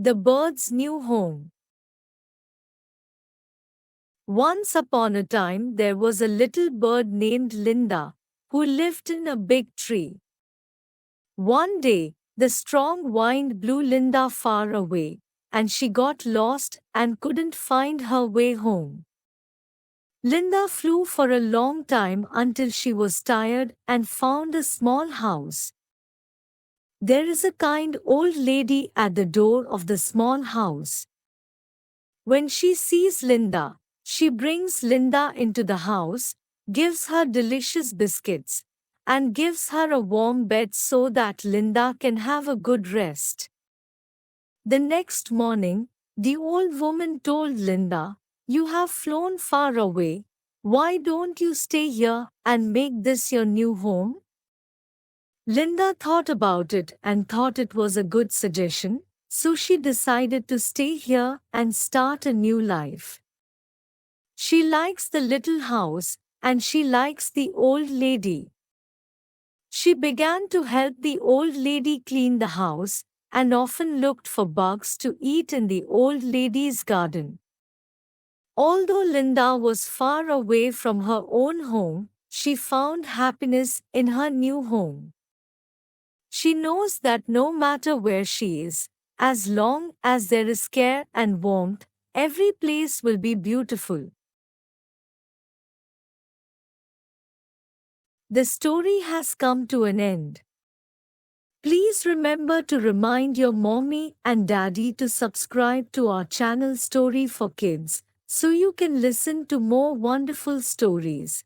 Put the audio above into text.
The bird's new home. Once upon a time there was a little bird named Linda, who lived in a big tree. One day, the strong wind blew Linda far away, and she got lost and couldn't find her way home. Linda flew for a long time until she was tired and found a small house. There is a kind old lady at the door of the small house. When she sees Linda, she brings Linda into the house, gives her delicious biscuits, and gives her a warm bed so that Linda can have a good rest. The next morning, the old woman told Linda, "You have flown far away. Why don't you stay here and make this your new home?" Linda thought about it and thought it was a good suggestion, so she decided to stay here and start a new life. She likes the little house, and she likes the old lady. She began to help the old lady clean the house, and often looked for bugs to eat in the old lady's garden. Although Linda was far away from her own home, she found happiness in her new home. She knows that no matter where she is, as long as there is care and warmth, every place will be beautiful. The story has come to an end. Please remember to remind your mommy and daddy to subscribe to our channel Story for Kids, so you can listen to more wonderful stories.